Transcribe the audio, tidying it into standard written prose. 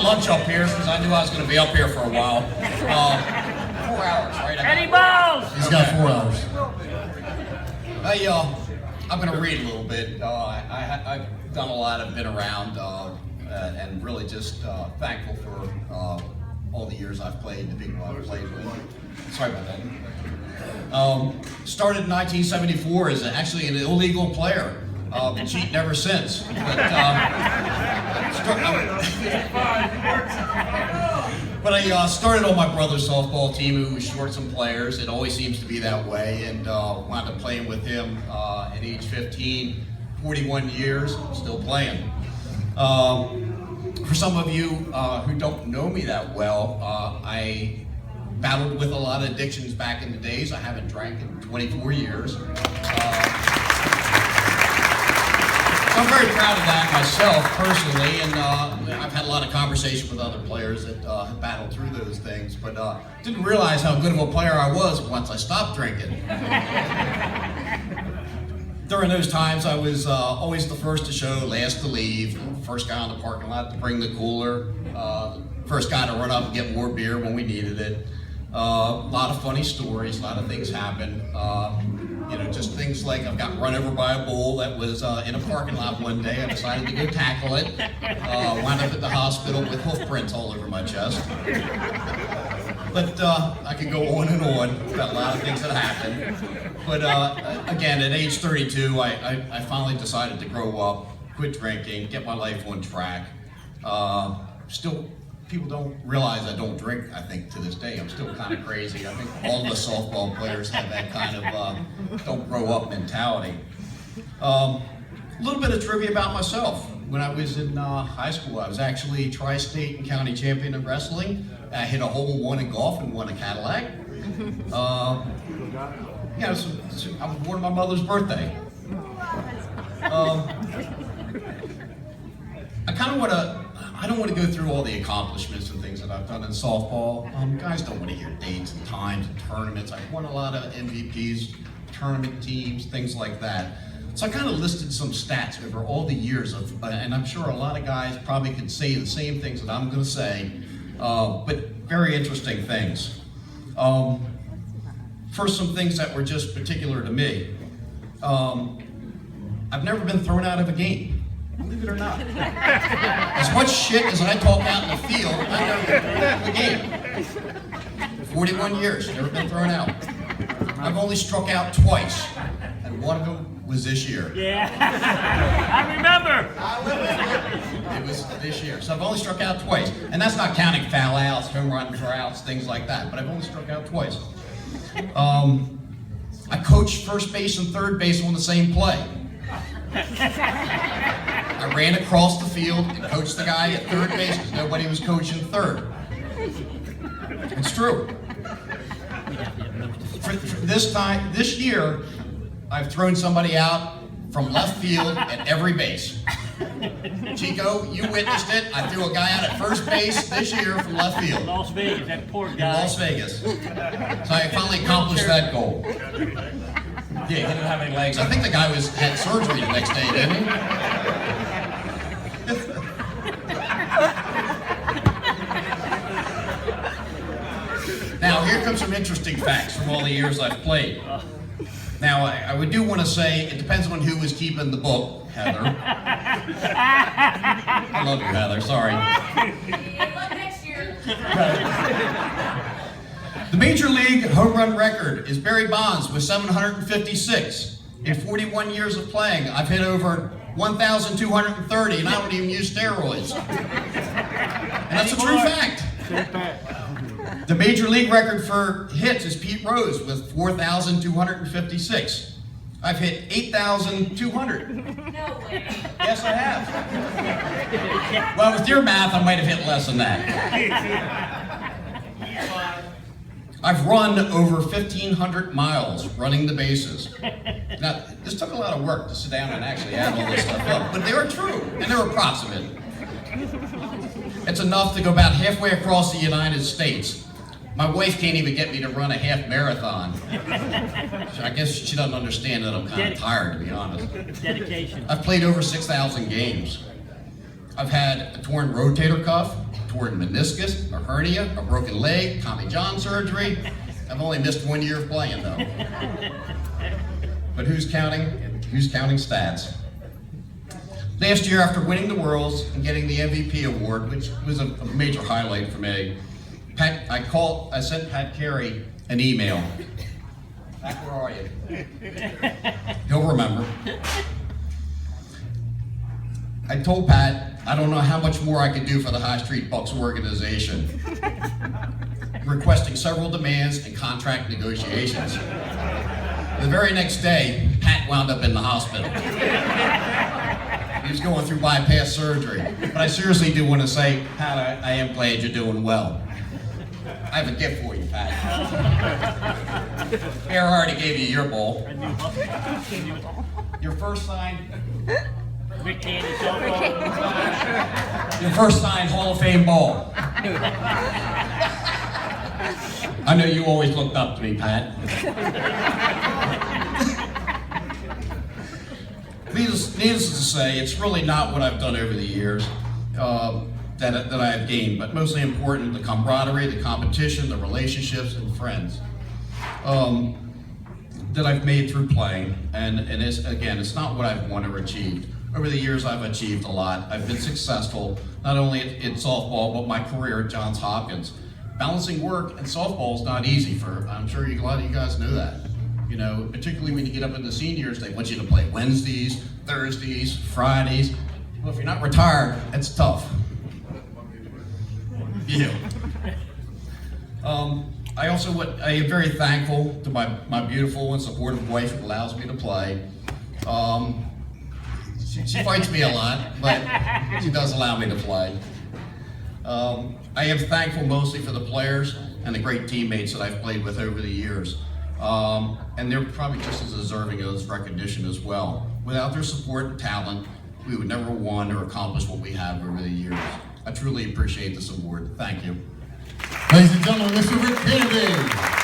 lunch up here because I knew I was going to be up here for a while. 4 hours, right? Eddie Balls! He's got 4 hours. I'm going to read a little bit. I've done a lot. I've been around and really just thankful for all the years I've played, the people I've played with. Sorry about that. Started in 1974 as actually an illegal player. Been cheating ever since. But I started on my brother's softball team, who was short some players. It always seems to be that way, and wound up playing with him at age 15, 41 years, still playing. For some of you who don't know me that well, I battled with a lot of addictions back in the days. I haven't drank in 24 years. So I'm very proud of that myself personally, and I've had a lot of conversation with other players that have battled through those things, but didn't realize how good of a player I was once I stopped drinking. During those times, I was always the first to show, last to leave, first guy on the parking lot to bring the cooler, first guy to run up and get more beer when we needed it. A lot of funny stories, a lot of things happen. Just things like I got run over by a bull that was in a parking lot one day. I decided to go tackle it. Wound up at the hospital with hoof prints all over my chest. But I could go on and on about a lot of things that happened. But again, at age 32, I finally decided to grow up, quit drinking, get my life on track. Still, people don't realize I don't drink, I think, to this day. I'm still kind of crazy. I think all of the softball players have that kind of don't grow up mentality. A little bit of trivia about myself. When I was in high school, I was actually tri-state and county champion in wrestling. I hit a hole in one in golf and won a Cadillac. I was born on my mother's birthday. I don't want to go through all the accomplishments and things that I've done in softball. Guys don't want to hear dates and times and tournaments. I've won a lot of MVPs, tournament teams, things like that. So I kind of listed some stats over all the years of, and I'm sure a lot of guys probably could say the same things that I'm going to say, but very interesting things. First, some things that were just particular to me. I've never been thrown out of a game. Believe it or not. As much shit as I talk out in the field, I've never been thrown out of a game. 41 years, never been thrown out. I've only struck out twice, and one of them was this year. Yeah, I remember. It was this year. So I've only struck out twice, and that's not counting foul outs, home run outs, things like that, but I've only struck out twice. I coached first base and third base on the same play. I ran across the field and coached the guy at third base because nobody was coaching third. It's true. For this year, I've thrown somebody out from left field at every base. Chico, you witnessed it. I threw a guy out at first base this year from left field. Las Vegas, that poor guy. In Las Vegas. So I finally accomplished that goal. Yeah, he didn't have any legs. I think the guy had surgery the next day, didn't he? Now, here comes some interesting facts from all the years I've played. Now, I do want to say, it depends on who was keeping the book, Heather. I love you, Heather, sorry. Next year. The Major League home run record is Barry Bonds with 756. In 41 years of playing, I've hit over 1,230, and I don't even use steroids. And that's a true fact. The Major League record for hits is Pete Rose with 4,256. I've hit 8,200. No way. Yes, I have. Well, with your math, I might have hit less than that. I've run over 1,500 miles running the bases. Now, this took a lot of work to sit down and actually add all this stuff up, but they were true, and they were approximate. It's enough to go about halfway across the United States. My wife can't even get me to run a half marathon. So I guess she doesn't understand that I'm kind of tired, to be honest. Dedication. I've played over 6,000 games. I've had a torn rotator cuff, torn meniscus, a hernia, a broken leg, Tommy John surgery. I've only missed 1 year of playing though. But who's counting? Who's counting stats? Last year, after winning the Worlds and getting the MVP award, which was a major highlight for me, I sent Pat Carey an email. Pat, where are you? He'll remember. I told Pat, I don't know how much more I could do for the High Street Bucks organization, requesting several demands and contract negotiations. The very next day, Pat wound up in the hospital. He was going through bypass surgery. But I seriously do want to say, Pat, I am glad you're doing well. I have a gift for you, Pat. Bear already gave you your ball. Your first signed Rick Candy softball. Your first signed Hall of Fame ball. I know you always looked up to me, Pat. Needless to say, it's really not what I've done over the years that I have gained, but mostly important, the camaraderie, the competition, the relationships, and friends that I've made through playing. And it's not what I've won or achieved. Over the years, I've achieved a lot. I've been successful, not only in softball, but my career at Johns Hopkins. Balancing work and softball is not easy I'm sure a lot of you guys know that. You know, particularly when you get up into seniors, they want you to play Wednesdays, Thursdays, Fridays. Well, if you're not retired, it's tough. Yeah. I am very thankful to my beautiful and supportive wife who allows me to play. She fights me a lot, but she does allow me to play. I am thankful mostly for the players and the great teammates that I've played with over the years. And they're probably just as deserving of this recognition as well. Without their support and talent, we would never have won or accomplished what we have over the years. I truly appreciate this award. Thank you. Ladies and gentlemen, Mr. Rick Candy.